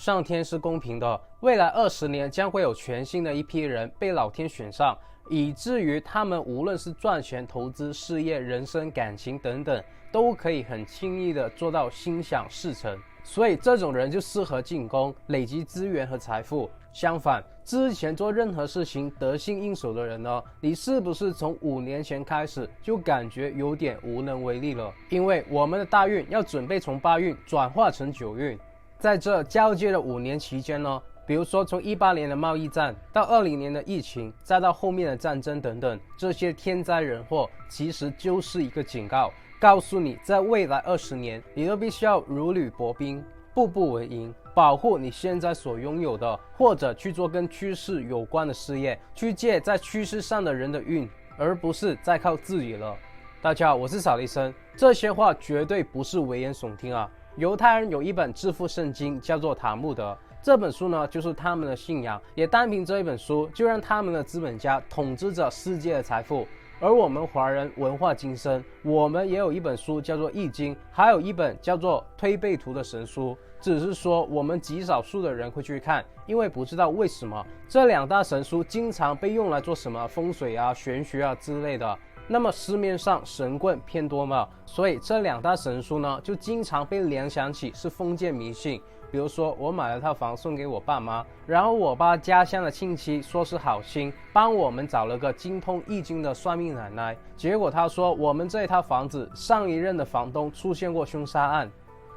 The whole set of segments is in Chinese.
上天是公平的，未来20年将会有全新的一批人被老天选上，以至于他们无论是赚钱、投资、事业、人生、感情等等，都可以很轻易的做到心想事成。所以这种人就适合进攻，累积资源和财富。相反，之前做任何事情得心应手的人呢，你是不是从5年前开始就感觉有点无能为力了？因为我们的大运要准备从8运转化成9运，在这交接的5年期间呢，比如说从18年的贸易战到20年的疫情，再到后面的战争等等，这些天灾人祸其实就是一个警告，告诉你在未来20年，你都必须要如履薄冰，步步为营，保护你现在所拥有的，或者去做跟趋势有关的事业，去借在趋势上的人的运，而不是再靠自己了。大家好，我是扫雷声，这些话绝对不是危言耸听啊。犹太人有一本致富圣经，叫做塔木德。这本书呢，就是他们的信仰，也单凭这一本书，就让他们的资本家统治着世界的财富。而我们华人文化精深，我们也有一本书叫做《易经》，还有一本叫做《推背图》的神书。只是说我们极少数的人会去看，因为不知道为什么这2大神书经常被用来做什么风水啊、玄学啊之类的。那么市面上神棍偏多嘛，所以这2大神书呢，就经常被联想起是封建迷信。比如说我买了套房送给我爸妈，然后我爸家乡的亲戚说是好心，帮我们找了个精通易经的算命奶奶，结果他说我们这一套房子上一任的房东出现过凶杀案，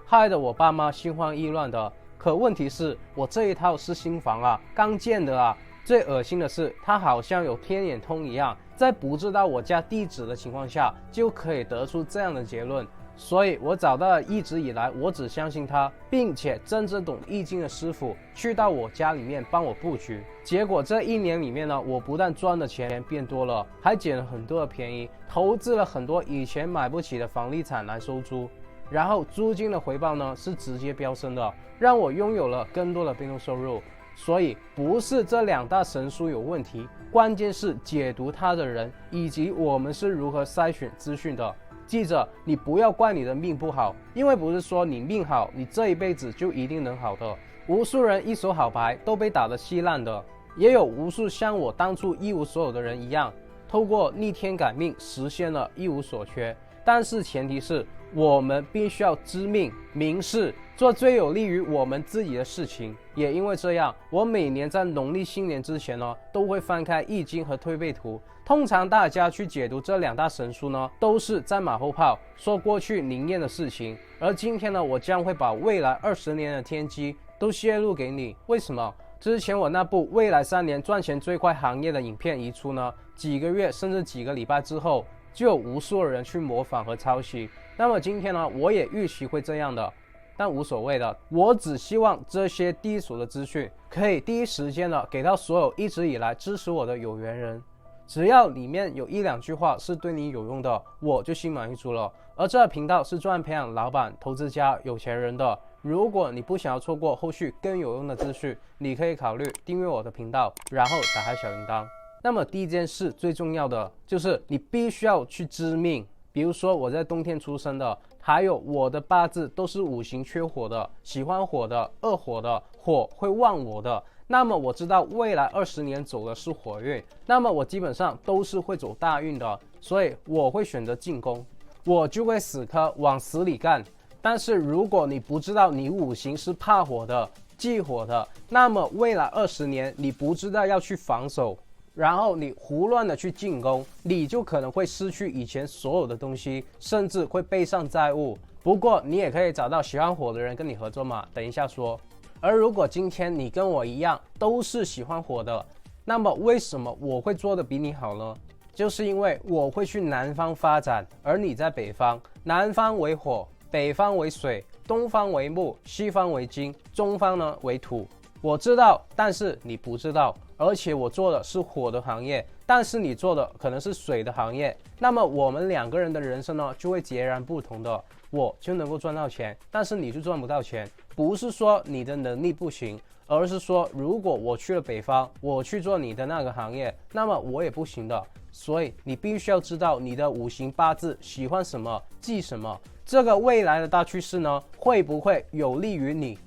害得我爸妈心慌意乱的。可问题是我这一套是新房啊，刚建的啊。最恶心的是他好像有天眼通一样，在不知道我家地址的情况下就可以得出这样的结论。所以我找到了一直以来我只相信他并且真正懂易经的师傅，去到我家里面帮我布局。结果这1年里面呢，我不但赚的钱变多了，还捡了很多的便宜，投资了很多以前买不起的房地产来收租，然后租金的回报呢是直接飙升的，让我拥有了更多的被动收入。所以不是这2大神书有问题，关键是解读它的人以及我们是如何筛选资讯的。记着，你不要怪你的命不好，因为不是说你命好，你这一辈子就一定能好的。无数人一手好牌都被打得稀烂的，也有无数像我当初一无所有的人一样，透过逆天改命实现了一无所缺。但是前提是我们必须要知命明事，做最有利于我们自己的事情。也因为这样，我每年在农历新年之前呢，都会翻开易经和推背图。通常大家去解读这2大神书呢，都是在马后炮，说过去灵验的事情。而今天呢，我将会把未来20年的天机都泄露给你。为什么？之前我那部未来3年赚钱最快行业的影片一出呢，几个月甚至几个礼拜之后，就有无数人去模仿和抄袭。那么今天呢，我也预期会这样的，但无所谓的，我只希望这些低俗的资讯可以第一时间的给到所有一直以来支持我的有缘人。只要里面有1、2句话是对你有用的，我就心满意足了。而这个频道是专门培养老板、投资家、有钱人的。如果你不想要错过后续更有用的资讯，你可以考虑订阅我的频道，然后打开小铃铛。那么第一件事最重要的就是你必须要去知命。比如说我在冬天出生的，还有我的八字都是5行缺火的，喜欢火的、恶火的，火会旺我的。那么我知道未来20年走的是火运，那么我基本上都是会走大运的，所以我会选择进攻，我就会死磕往死里干。但是如果你不知道你5行是怕火的、忌火的，那么未来20年你不知道要去防守，然后你胡乱的去进攻，你就可能会失去以前所有的东西，甚至会背上债务。不过你也可以找到喜欢火的人跟你合作嘛，等一下说。而如果今天你跟我一样都是喜欢火的，那么为什么我会做得比你好呢？就是因为我会去南方发展，而你在北方。南方为火，北方为水，东方为木，西方为金，中方呢为土。我知道，但是你不知道。而且我做的是火的行业，但是你做的可能是水的行业，那么我们2个人的人生呢就会截然不同的。我就能够赚到钱，但是你就赚不到钱。不是说你的能力不行，而是说如果我去了北方，我去做你的那个行业，那么我也不行的。所以你必须要知道你的5行8字喜欢什么，忌什么，这个未来的大趋势呢会不会有利于你。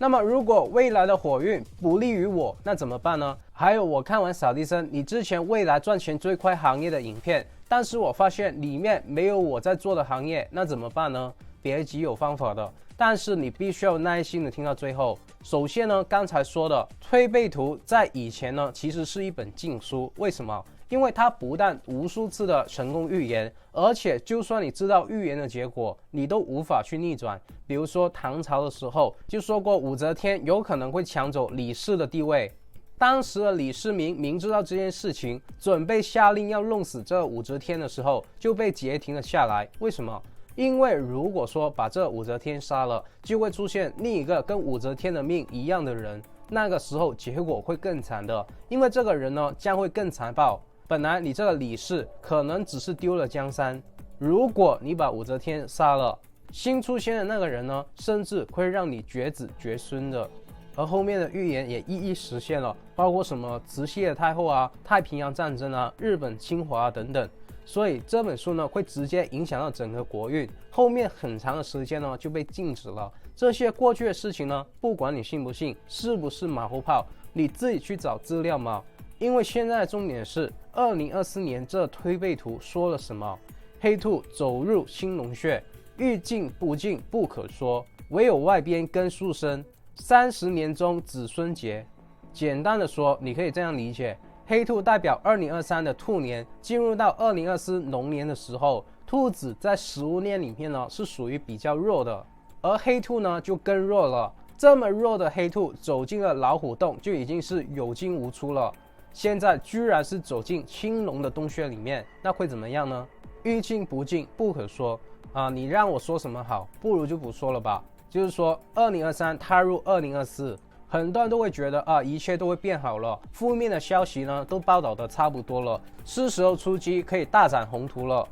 那么如果未来的火运不利于我，那怎么办呢？还有，我看完扫地僧你之前未来赚钱最快行业的影片，但是我发现里面没有我在做的行业，那怎么办呢？别急，有方法的，但是你必须要耐心的听到最后。首先呢，刚才说的推背图在以前呢其实是一本禁书，为什么？因为它不但无数次的成功预言，而且就算你知道预言的结果，你都无法去逆转。比如说唐朝的时候就说过武则天有可能会抢走李氏的地位，当时的李世民明知道这件事情，准备下令要弄死这武则天的时候，就被截停了下来。为什么？因为如果说把这武则天杀了，就会出现另一个跟武则天的命一样的人，那个时候结果会更惨的，因为这个人呢将会更残暴。本来你这个李氏可能只是丢了江山，如果你把武则天杀了，新出现的那个人呢，甚至会让你绝子绝孙的。而后面的预言也一一实现了，包括什么慈禧太后啊、太平洋战争啊、日本侵华等等。所以这本书呢会直接影响到整个国运，后面很长的时间呢就被禁止了。这些过去的事情呢，不管你信不信，是不是马后炮，你自己去找资料嘛。因为现在的重点是2024年这推背图说了什么？黑兔走入青龙穴，欲进不进不可说，唯有外边根树生，30年中子孙结。简单的说，你可以这样理解，黑兔代表2023的兔年进入到2024龙年的时候，兔子在食物链里面呢是属于比较弱的，而黑兔呢就更弱了。这么弱的黑兔走进了老虎洞就已经是有进无出了，现在居然是走进青龙的洞穴里面，那会怎么样呢？欲进不进不可说啊！你让我说什么好，不如就不说了吧。就是说2023踏入2024，很多人都会觉得啊，一切都会变好了，负面的消息呢都报道的差不多了，是时候出击，可以大展宏图了。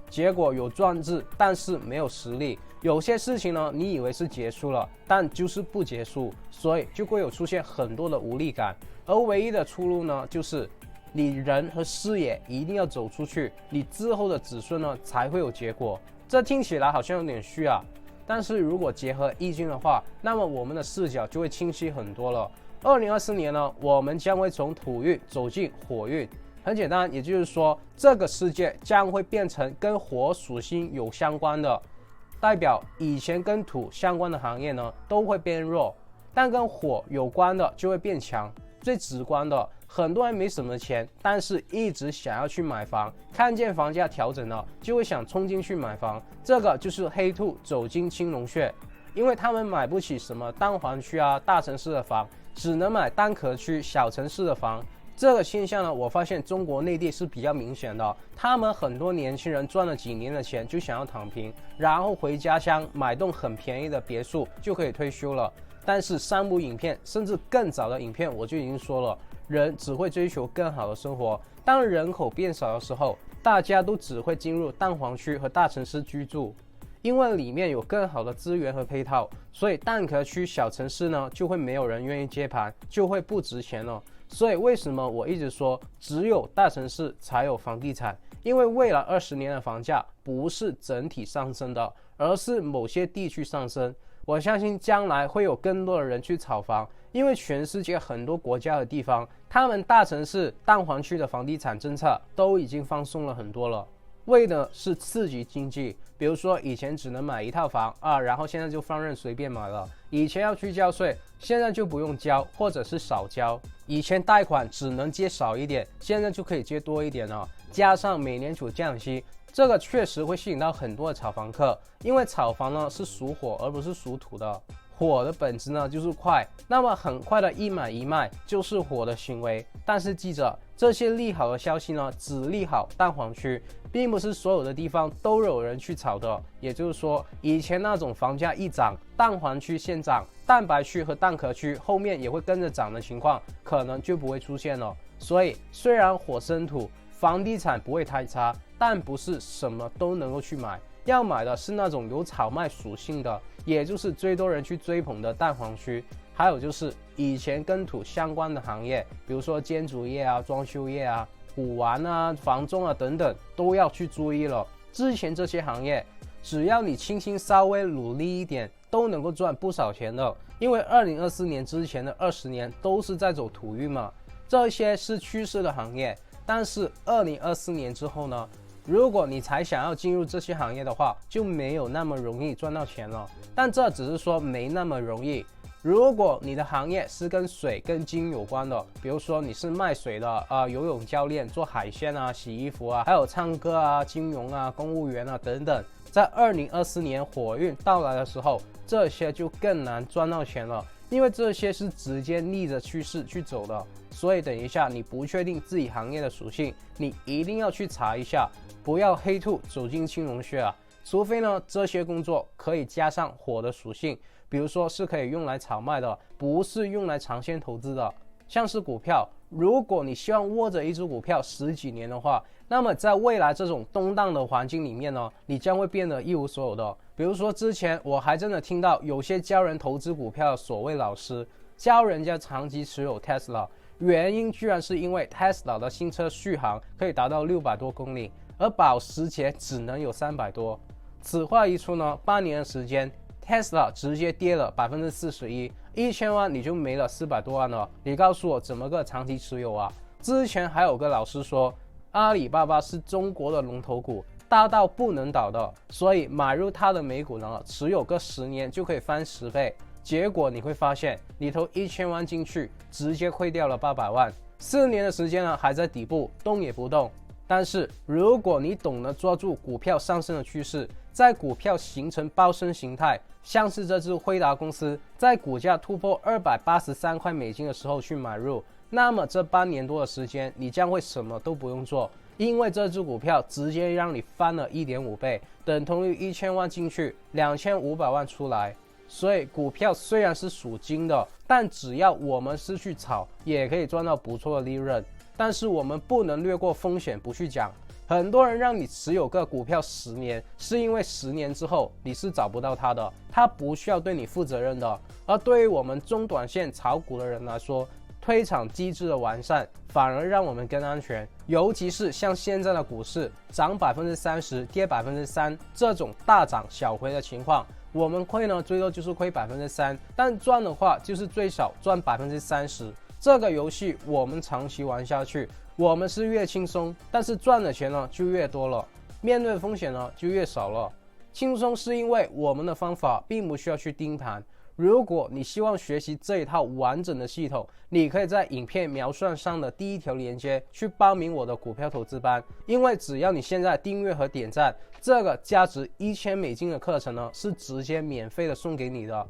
结果有壮志，但是没有实力。有些事情呢，你以为是结束了，但就是不结束，所以就会有出现很多的无力感。而唯一的出路呢，就是你人和视野一定要走出去，你之后的子孙呢才会有结果。这听起来好像有点虚啊，但是如果结合易经的话，那么我们的视角就会清晰很多了。2024年呢，我们将会从土运走进火运。很简单，也就是说，这个世界将会变成跟火属性有相关的，代表以前跟土相关的行业呢都会变弱，但跟火有关的就会变强。最直观的，很多人没什么钱，但是一直想要去买房，看见房价调整了，就会想冲进去买房。这个就是黑兔走进青龙穴，因为他们买不起什么蛋黄区啊、大城市的房，只能买蛋壳区、小城市的房。这个现象呢，我发现中国内地是比较明显的。他们很多年轻人赚了几年的钱，就想要躺平，然后回家乡买栋很便宜的别墅就可以退休了。但是3部影片甚至更早的影片我就已经说了，人只会追求更好的生活。当人口变少的时候，大家都只会进入蛋黄区和大城市居住，因为里面有更好的资源和配套，所以蛋壳区、小城市呢就会没有人愿意接盘，就会不值钱了。所以为什么我一直说只有大城市才有房地产？因为未来20年的房价不是整体上升的，而是某些地区上升。我相信将来会有更多的人去炒房，因为全世界很多国家的地方，他们大城市蛋黄区的房地产政策都已经放松了很多了，为的是刺激经济。比如说以前只能买1套房啊，然后现在就放任随便买了。以前要去交税，现在就不用交，或者是少交。以前贷款只能借少一点，现在就可以借多一点了。加上美联储降息，这个确实会吸引到很多的炒房客，因为炒房呢是属火而不是属土的。火的本质呢就是快，那么很快的一买一卖就是火的行为。但是记着，这些利好的消息呢只利好蛋黄区，并不是所有的地方都有人去炒的。也就是说，以前那种房价一涨，蛋黄区先涨，蛋白区和蛋壳区后面也会跟着涨的情况，可能就不会出现了。所以虽然火生土，房地产不会太差，但不是什么都能够去买。要买的是那种有炒卖属性的，也就是最多人去追捧的蛋黄区，还有就是以前跟土相关的行业，比如说建筑业啊、装修业啊、古玩啊、房仲啊等等，都要去注意了。之前这些行业，只要你轻轻稍微努力一点，都能够赚不少钱的，因为2024年之前的20年都是在走土运嘛，这些是趋势的行业。但是2024年之后呢，如果你才想要进入这些行业的话，就没有那么容易赚到钱了。但这只是说没那么容易。如果你的行业是跟水跟金有关的，比如说你是卖水的游泳教练、做海鲜啊、洗衣服啊，还有唱歌啊、金融啊、公务员啊等等，在2024年火运到来的时候，这些就更难赚到钱了，因为这些是直接逆着趋势去走的。所以等一下你不确定自己行业的属性，你一定要去查一下，不要黑兔走进青龙穴啊。除非呢这些工作可以加上火的属性，比如说是可以用来炒卖的，不是用来长线投资的。像是股票，如果你希望握着一只股票10几年的话，那么在未来这种动荡的环境里面呢，你将会变得一无所有的。比如说之前我还真的听到有些教人投资股票的所谓老师教人家长期持有 Tesla， 原因居然是因为 Tesla 的新车续航可以达到600多公里，而保时捷只能有300多。此话一出呢，8年的时间 Tesla 直接跌了41%，1000万你就没了400多万了。你告诉我怎么个长期持有啊？之前还有个老师说，阿里巴巴是中国的龙头股，大到不能倒的，所以买入它的美股呢，持有个10年就可以翻10倍。结果你会发现，你投1000万进去，直接亏掉了800万。4年的时间呢，还在底部动也不动。但是如果你懂得抓住股票上升的趋势，在股票形成暴升形态，像是这只辉达公司在股价突破283块美金的时候去买入，那么这半年多的时间你将会什么都不用做，因为这只股票直接让你翻了1.5倍，等同于1000万进去2500万出来。所以股票虽然是属金的，但只要我们是去炒，也可以赚到不错的利润。但是我们不能略过风险不去讲。很多人让你持有个股票10年，是因为10年之后你是找不到它的，它不需要对你负责任的。而对于我们中短线炒股的人来说，推场机制的完善反而让我们更安全。尤其是像现在的股市涨30%跌3%这种大涨小回的情况，我们亏呢最多就是亏3%，但赚的话就是最少赚30%。这个游戏我们长期玩下去，我们是越轻松，但是赚的钱呢就越多了，面对风险呢就越少了。轻松是因为我们的方法并不需要去盯盘。如果你希望学习这一套完整的系统，你可以在影片描述上的第一条链接去报名我的股票投资班，因为只要你现在订阅和点赞，这个价值1000美金的课程呢是直接免费的送给你的。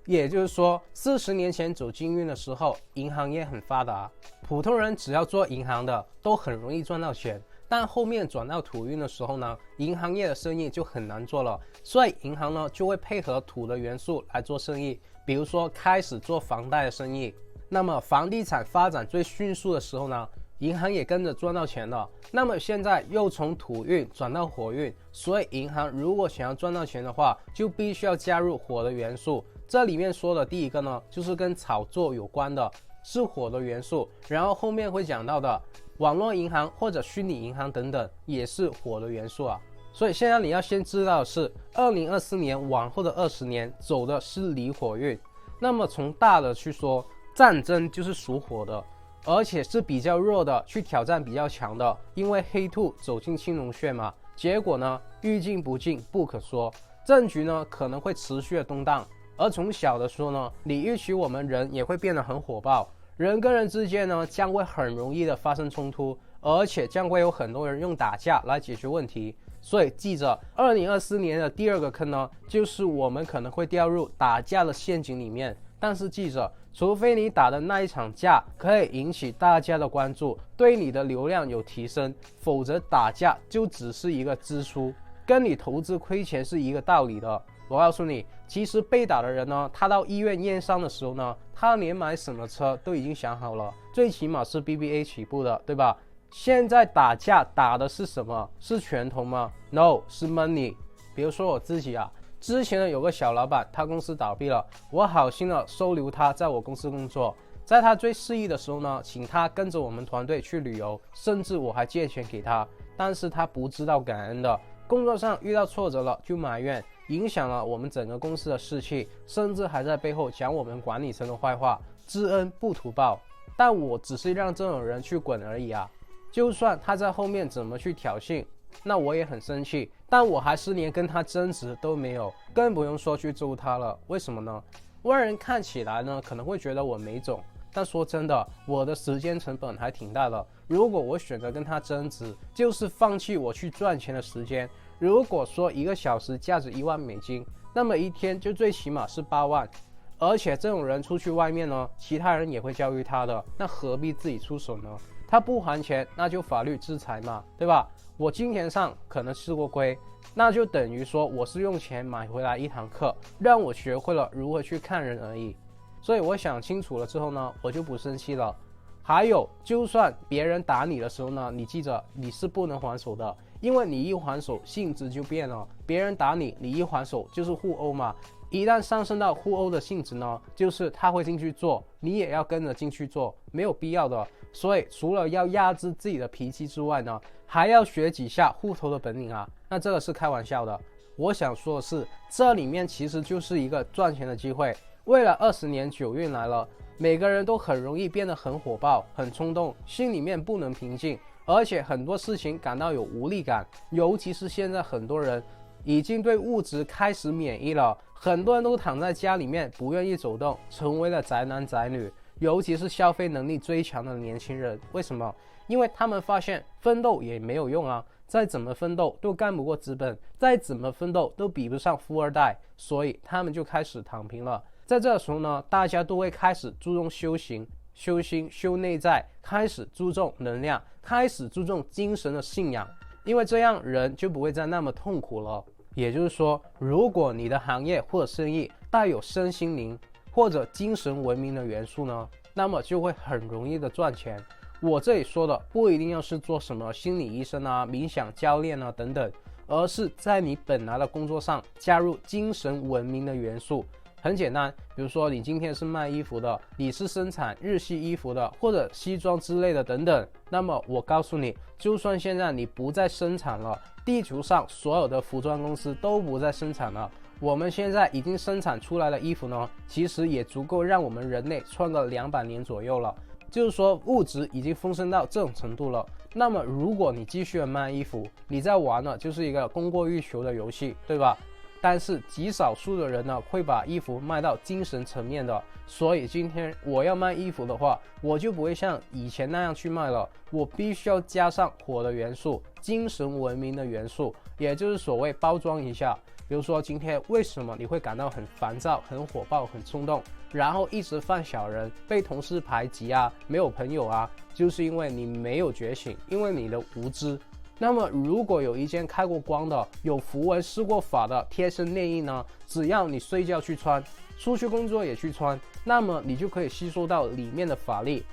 也就是说，40年前走金运的时候，银行业很发达，普通人只要做银行的都很容易赚到钱。但后面转到土运的时候呢，银行业的生意就很难做了，所以银行呢就会配合土的元素来做生意，比如说开始做房贷的生意。那么房地产发展最迅速的时候呢，银行也跟着赚到钱了。那么现在又从土运转到火运，所以银行如果想要赚到钱的话，就必须要加入火的元素。这里面说的第一个呢，就是跟炒作有关的，是火的元素。然后后面会讲到的网络银行或者虚拟银行等等，也是火的元素啊。所以现在你要先知道的是，2024年往后的20年走的是离火运。那么从大的去说，战争就是属火的，而且是比较弱的去挑战比较强的，因为黑兔走进青龙穴嘛。结果呢，欲进不进不可说，政局呢可能会持续的动荡。而从小的说呢，你预期我们人也会变得很火爆，人跟人之间呢将会很容易的发生冲突，而且将会有很多人用打架来解决问题。所以记着，2024年的第二个坑呢，就是我们可能会掉入打架的陷阱里面。但是记着，除非你打的那一场架可以引起大家的关注，对你的流量有提升，否则打架就只是一个支出，跟你投资亏钱是一个道理的。我告诉你，其实被打的人呢，他到医院验伤的时候呢，他连买什么车都已经想好了，最起码是 BBA 起步的，对吧？现在打架打的是什么？是拳头吗？ No， 是 money。 比如说我自己啊，之前呢有个小老板，他公司倒闭了，我好心的收留他在我公司工作，在他最失意的时候呢，请他跟着我们团队去旅游，甚至我还借钱给他，但是他不知道感恩的，工作上遇到挫折了就埋怨，影响了我们整个公司的士气，甚至还在背后讲我们管理层的坏话，知恩不图报。但我只是让这种人去滚而已啊！就算他在后面怎么去挑衅，那我也很生气，但我还是连跟他争执都没有，更不用说去揍他了。为什么呢？外人看起来呢可能会觉得我没种，但说真的，我的时间成本还挺大的。如果我选择跟他争执，就是放弃我去赚钱的时间。如果说1个小时价值1万美金，那么一天就最起码是8万。而且这种人出去外面呢，其他人也会教育他的，那何必自己出手呢？他不还钱，那就法律制裁嘛，对吧？我金钱上可能吃过亏，那就等于说我是用钱买回来一堂课，让我学会了如何去看人而已。所以我想清楚了之后呢，我就不生气了。还有，就算别人打你的时候呢，你记着你是不能还手的，因为你一还手性质就变了。别人打你，你一还手就是互殴嘛。一旦上升到互殴的性质呢，就是他会进去做，你也要跟着进去做，没有必要的。所以除了要压制自己的脾气之外呢，还要学几下互投的本领啊。那这个是开玩笑的。我想说的是，这里面其实就是一个赚钱的机会。未来20年9运来了，每个人都很容易变得很火爆、很冲动，心里面不能平静，而且很多事情感到有无力感。尤其是现在很多人已经对物质开始免疫了，很多人都躺在家里面不愿意走动，成为了宅男宅女。尤其是消费能力最强的年轻人，为什么？因为他们发现奋斗也没有用啊，再怎么奋斗都干不过资本，再怎么奋斗都比不上富二代，所以他们就开始躺平了。在这时候呢，大家都会开始注重修行、修心、修内在，开始注重能量，开始注重精神的信仰，因为这样人就不会再那么痛苦了。也就是说，如果你的行业或者生意带有身心灵或者精神文明的元素呢，那么就会很容易的赚钱。我这里说的不一定要是做什么心理医生啊、冥想教练啊等等，而是在你本来的工作上加入精神文明的元素。很简单，比如说你今天是卖衣服的，你是生产日系衣服的，或者西装之类的等等，那么我告诉你，就算现在你不再生产了，地球上所有的服装公司都不再生产了，我们现在已经生产出来的衣服呢，其实也足够让我们人类穿个200年左右了。就是说物质已经丰盛到这种程度了，那么如果你继续卖衣服，你在玩的就是一个供过于求的游戏，对吧？但是极少数的人呢，会把衣服卖到精神层面的。所以今天我要卖衣服的话，我就不会像以前那样去卖了，我必须要加上火的元素，精神文明的元素，也就是所谓包装一下。比如说今天为什么你会感到很烦躁、很火爆、很冲动，然后一直犯小人，被同事排挤啊，没有朋友啊，就是因为你没有觉醒，因为你的无知。那么如果有一件开过光的、有符文施过法的贴身内衣呢，只要你睡觉去穿，出去工作也去穿，那么你就可以吸收到里面的法力。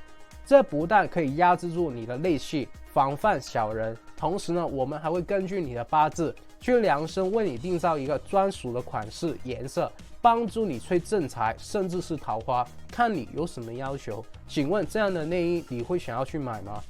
这不但可以压制住你的内气，防范小人，同时呢，我们还会根据你的八字去量身为你定造一个专属的款式、颜色，帮助你催正财，甚至是桃花，看你有什么要求。请问这样的内衣你会想要去买吗？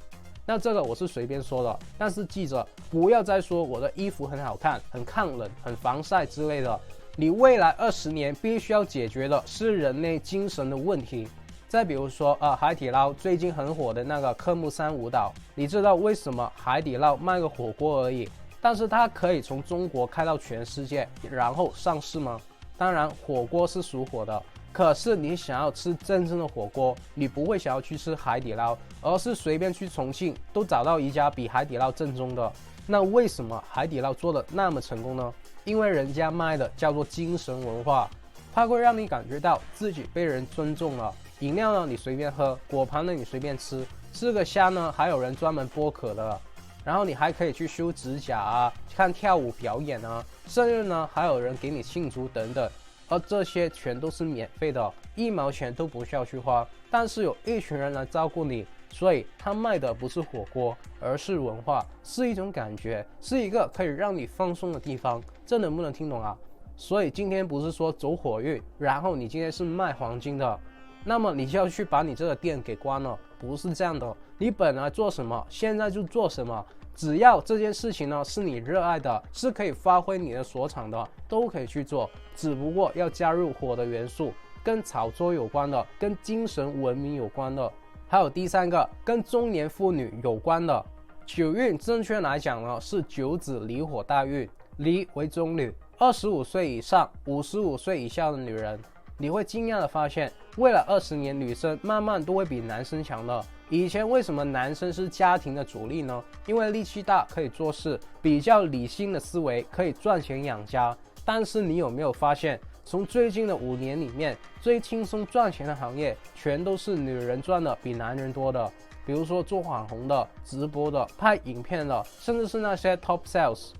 那这个我是随便说的，但是记着不要再说我的衣服很好看、很抗冷、很防晒之类的。你未来20年必须要解决的是人类精神的问题。再比如说海底捞最近很火的那个科目三舞蹈，你知道为什么海底捞卖个火锅而已，但是它可以从中国开到全世界，然后上市吗？当然火锅是属火的，可是你想要吃真正的火锅，你不会想要去吃海底捞，而是随便去重庆都找到一家比海底捞正宗的。那为什么海底捞做的那么成功呢？因为人家卖的叫做精神文化，它会让你感觉到自己被人尊重了。饮料呢你随便喝，果盘呢你随便吃，吃个虾呢还有人专门剥壳的，然后你还可以去修指甲啊，看跳舞表演啊，生日呢还有人给你庆祝等等。而这些全都是免费的，1毛钱都不需要去花，但是有一群人来照顾你，所以他卖的不是火锅，而是文化，是一种感觉，是一个可以让你放松的地方。这能不能听懂啊？所以今天不是说走火运，然后你今天是卖黄金的，那么你就要去把你这个店给关了，不是这样的。你本来做什么，现在就做什么，只要这件事情呢是你热爱的，是可以发挥你的所长的，都可以去做，只不过要加入火的元素，跟炒作有关的，跟精神文明有关的，还有第三个跟中年妇女有关的。九运正确来讲呢是九子离火大运，离为中女，25岁以上55岁以下的女人，你会惊讶的发现，未来20年女生慢慢都会比男生强的。以前为什么男生是家庭的主力呢？因为力气大，可以做事，比较理性的思维，可以赚钱养家。但是你有没有发现，从最近的5年里面，最轻松赚钱的行业全都是女人赚的比男人多的。比如说做网红的、直播的、拍影片的，甚至是那些 top sales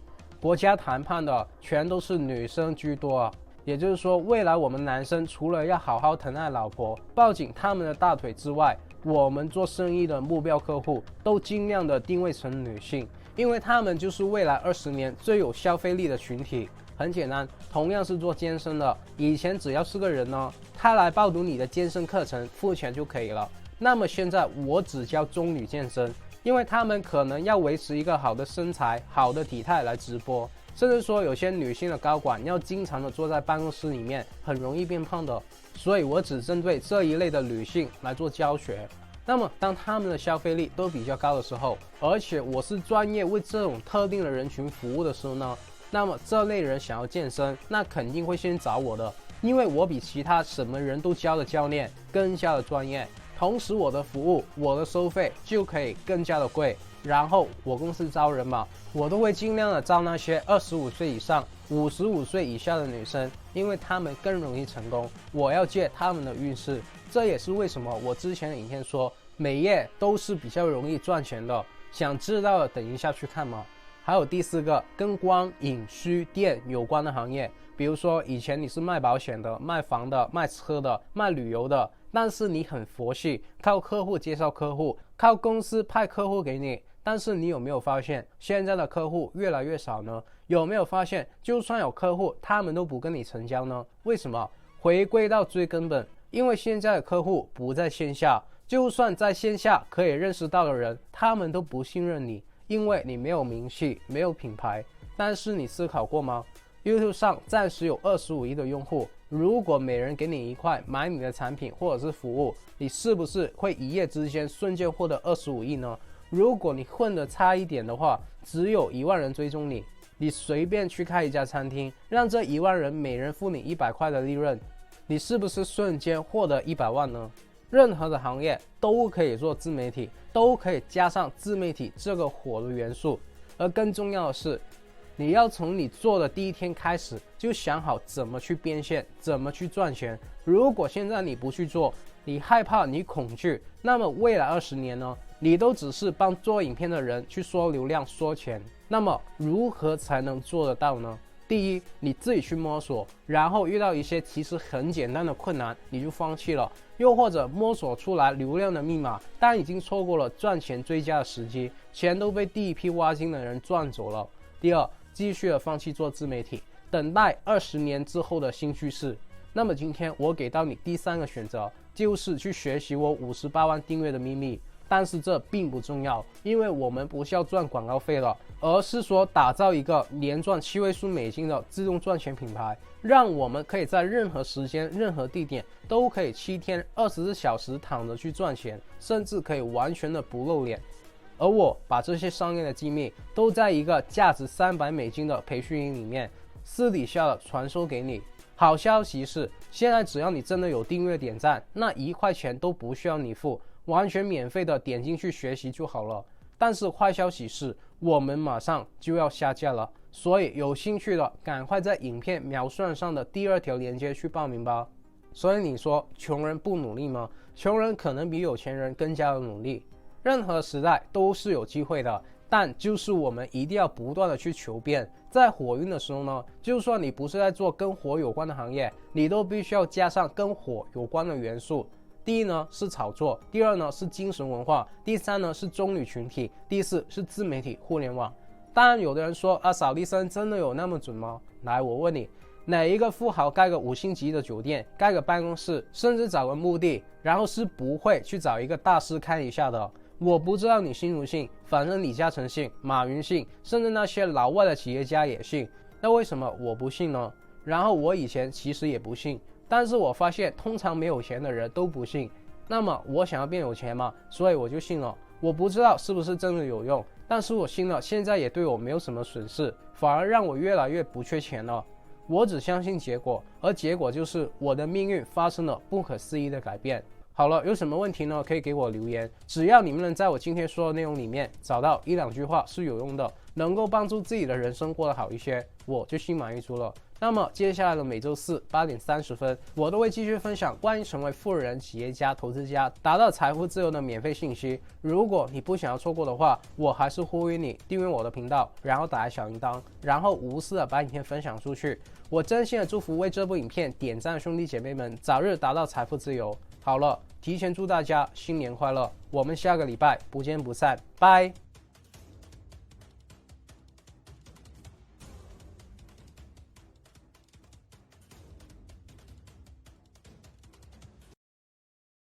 国家谈判的，全都是女生居多啊。也就是说，未来我们男生除了要好好疼爱老婆，抱紧他们的大腿之外，我们做生意的目标客户都尽量的定位成女性，因为他们就是未来20年最有消费力的群体。很简单，同样是做健身的，以前只要是个人呢，他来报读你的健身课程，付钱就可以了。那么现在我只教中女健身，因为他们可能要维持一个好的身材、好的体态来直播，甚至说有些女性的高管要经常的坐在办公室里面，很容易变胖的，所以我只针对这一类的女性来做教学。那么当他们的消费力都比较高的时候，而且我是专业为这种特定的人群服务的时候呢，那么这类人想要健身，那肯定会先找我的，因为我比其他什么人都教的教练更加的专业，同时我的服务、我的收费就可以更加的贵。然后我公司招人嘛，我都会尽量的招那些25岁以上、55岁以下的女生，因为她们更容易成功，我要借她们的运势。这也是为什么我之前的影片说美业都是比较容易赚钱的，想知道的等一下去看嘛。还有第4个跟光影虚电有关的行业，比如说以前你是卖保险的、卖房的、卖车的、卖旅游的，但是你很佛系，靠客户介绍客户，靠公司派客户给你，但是你有没有发现现在的客户越来越少呢？有没有发现就算有客户，他们都不跟你成交呢？为什么？回归到最根本，因为现在的客户不在线下，就算在线下可以认识到的人，他们都不信任你，因为你没有名气，没有品牌。但是你思考过吗？ YouTube 上暂时有25亿的用户，如果每人给你1块买你的产品或者是服务，你是不是会一夜之间瞬间获得25亿呢？如果你混得差一点的话，只有1万人追踪你，你随便去开一家餐厅，让这1万人每人付你100块的利润，你是不是瞬间获得100万呢？任何的行业都可以做自媒体，都可以加上自媒体这个火的元素，而更重要的是，你要从你做的第一天开始就想好怎么去变现，怎么去赚钱。如果现在你不去做，你害怕，你恐惧，那么未来20年呢，你都只是帮做影片的人去说流量、说钱。那么如何才能做得到呢？第一，你自己去摸索，然后遇到一些其实很简单的困难，你就放弃了，又或者摸索出来流量的密码，但已经错过了赚钱最佳的时机，钱都被第一批挖金的人赚走了。第二，继续的放弃做自媒体，等待20年之后的新趋势。那么今天我给到你第3个选择，就是去学习我58万订阅的秘密。但是这并不重要，因为我们不是要赚广告费了，而是说打造一个年赚7位数美金的自动赚钱品牌，让我们可以在任何时间、任何地点都可以7天24小时躺着去赚钱，甚至可以完全的不露脸。而我把这些商业的机密都在一个价值300美金的培训营里面私底下的传授给你。好消息是，现在只要你真的有订阅点赞，那1块钱都不需要你付，完全免费的点进去学习就好了。但是坏消息是，我们马上就要下架了，所以有兴趣的赶快在影片描述上的第2条链接去报名吧。所以你说穷人不努力吗？穷人可能比有钱人更加的努力。任何时代都是有机会的，但就是我们一定要不断的去求变。在火运的时候呢，就算你不是在做跟火有关的行业，你都必须要加上跟火有关的元素。第一呢是炒作，第2呢是精神文化，第3呢是中女群体，第4是自媒体互联网。当然有的人说啊，扫地僧真的有那么准吗？来，我问你，哪一个富豪盖个5星级的酒店，盖个办公室，甚至找个墓地，然后是不会去找一个大师看一下的？我不知道你信不信，反正李嘉诚信，马云信，甚至那些老外的企业家也信。那为什么我不信呢？然后我以前其实也不信，但是我发现通常没有钱的人都不信。那么我想要变有钱嘛，所以我就信了。我不知道是不是真的有用，但是我信了，现在也对我没有什么损失，反而让我越来越不缺钱了。我只相信结果，而结果就是我的命运发生了不可思议的改变。好了，有什么问题呢？可以给我留言。只要你们能在我今天说的内容里面找到一两句话是有用的，能够帮助自己的人生过得好一些，我就心满意足了。那么接下来的每周四8点30分，我都会继续分享关于成为富人、企业家、投资家、达到财富自由的免费信息。如果你不想要错过的话，我还是呼吁你订阅我的频道，然后打开小铃铛，然后无私的把影片分享出去。我真心的祝福为这部影片点赞的兄弟姐妹们早日达到财富自由。好了，提前祝大家新年快乐！我们下个礼拜不见不散，拜。